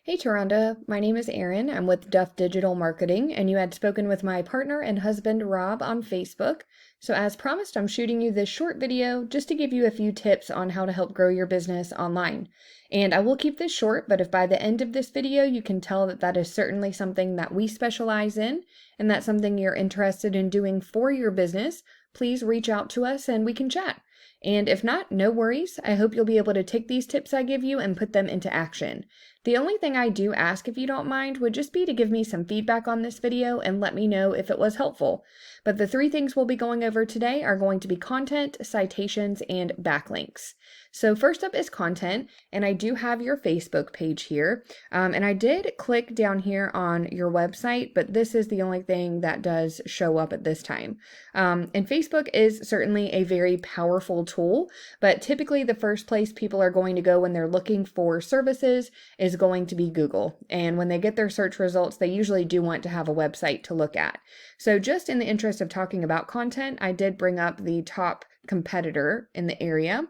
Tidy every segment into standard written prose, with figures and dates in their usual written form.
Hey Taronda, my name is Erin. I'm with Duff Digital Marketing, and you had spoken with my partner and husband Rob on Facebook. So, as promised, I'm shooting you this short video just to give you a few tips on how to help grow your business online. And I will keep this short, but if by the end of this video you can tell that that is certainly something that we specialize in, and that's something you're interested in doing for your business, please reach out to us and we can chat. And if not, no worries. I hope you'll be able to take these tips I give you and put them into action. The only thing I do ask, if you don't mind, would just be to give me some feedback on this video and let me know if it was helpful. But the three things we'll be going over today are going to be content, citations, and backlinks. So first up is content, and I do have your Facebook page here. And I did click down here on your website, but this is the only thing that does show up at this time. And Facebook is certainly a very powerful tool, but typically the first place people are going to go when they're looking for services is going to be Google. And when they get their search results, they usually do want to have a website to look at. So just in the interest of talking about content, I did bring up the top competitor in the area.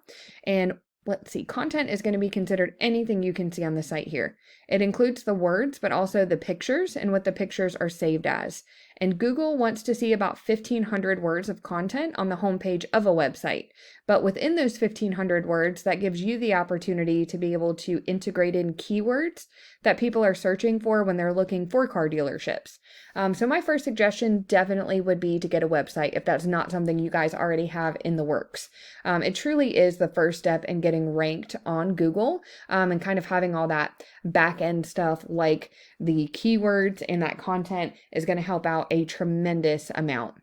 And let's see, content is going to be considered anything you can see on the site here. It includes the words, but also the pictures and what the pictures are saved as. And Google wants to see about 1,500 words of content on the homepage of a website. But within those 1,500 words, that gives you the opportunity to be able to integrate in keywords that people are searching for when they're looking for car dealerships. So my first suggestion definitely would be to get a website if that's not something you guys already have in the works. It truly is the first step in getting ranked on Google and kind of having all that back end stuff like the keywords and that content is going to help out a tremendous amount.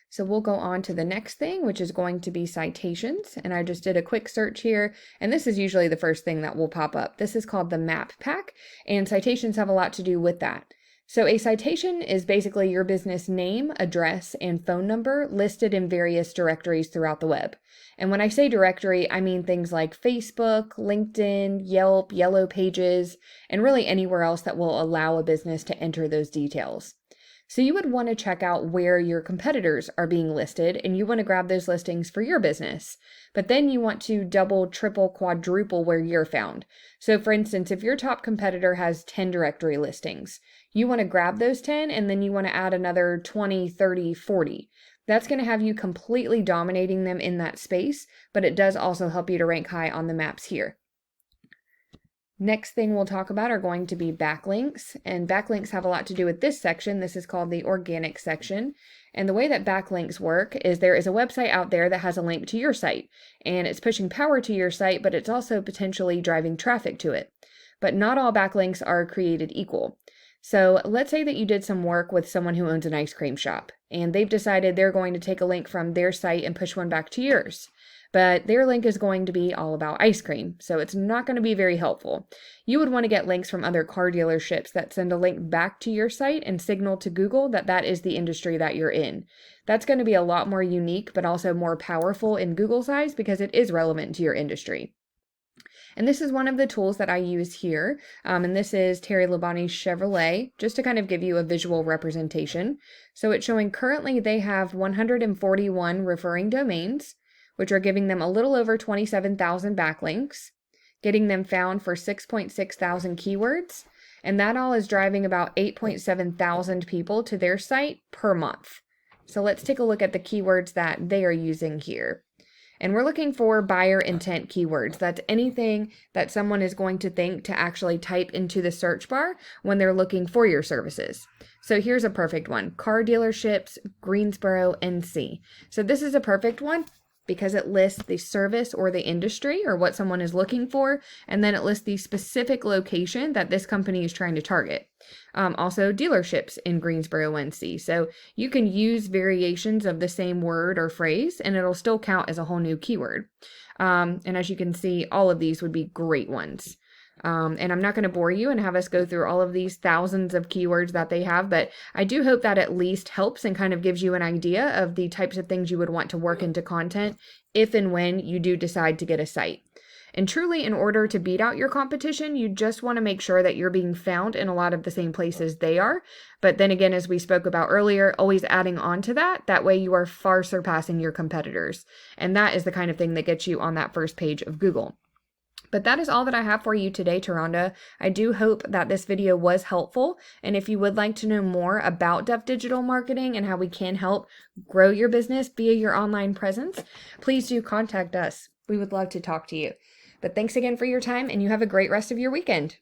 So we'll go on to the next thing, which is going to be citations. And I just did a quick search here, and this is usually the first thing that will pop up. This is called the map pack, and citations have a lot to do with that. So a citation is basically your business name, address, and phone number listed in various directories throughout the web. And when I say directory, I mean things like Facebook, LinkedIn, Yelp, Yellow Pages, and really anywhere else that will allow a business to enter those details. So you would want to check out where your competitors are being listed, and you want to grab those listings for your business. But then you want to double, triple, quadruple where you're found. So for instance, if your top competitor has 10 directory listings, you want to grab those 10 and then you want to add another 20, 30, 40. That's going to have you completely dominating them in that space, but it does also help you to rank high on the maps here. Next thing we'll talk about are going to be backlinks, and backlinks have a lot to do with this section. This is called the organic section. And the way that backlinks work is there is a website out there that has a link to your site, and it's pushing power to your site, but it's also potentially driving traffic to it. But not all backlinks are created equal. So let's say that you did some work with someone who owns an ice cream shop, and they've decided they're going to take a link from their site and push one back to yours. But their link is going to be all about ice cream, so it's not going to be very helpful. You would want to get links from other car dealerships that send a link back to your site and signal to Google that that is the industry that you're in. That's going to be a lot more unique, but also more powerful in Google's eyes because it is relevant to your industry. And this is one of the tools that I use here, and this is Terry Labonte's Chevrolet, just to kind of give you a visual representation. So it's showing currently they have 141 referring domains, which are giving them a little over 27,000 backlinks, getting them found for 6.6 thousand keywords, and that all is driving about 8.7 thousand people to their site per month. So let's take a look at the keywords that they are using here. And we're looking for buyer intent keywords. That's anything that someone is going to think to actually type into the search bar when they're looking for your services. So here's a perfect one: car dealerships, Greensboro, NC. So this is a perfect one because it lists the service or the industry or what someone is looking for, and then it lists the specific location that this company is trying to target. Also dealerships in Greensboro, NC. So you can use variations of the same word or phrase and it'll still count as a whole new keyword. And as you can see, all of these would be great ones. And I'm not going to bore you and have us go through all of these thousands of keywords that they have, but I do hope that at least helps and kind of gives you an idea of the types of things you would want to work into content if and when you do decide to get a site. And truly, in order to beat out your competition, you just want to make sure that you're being found in a lot of the same places they are. But then again, as we spoke about earlier, always adding on to that. That way you are far surpassing your competitors. And that is the kind of thing that gets you on that first page of Google. But that is all that I have for you today, Taronda. I do hope that this video was helpful. And if you would like to know more about Duff Digital Marketing and how we can help grow your business via your online presence, please do contact us. We would love to talk to you. But thanks again for your time, and you have a great rest of your weekend.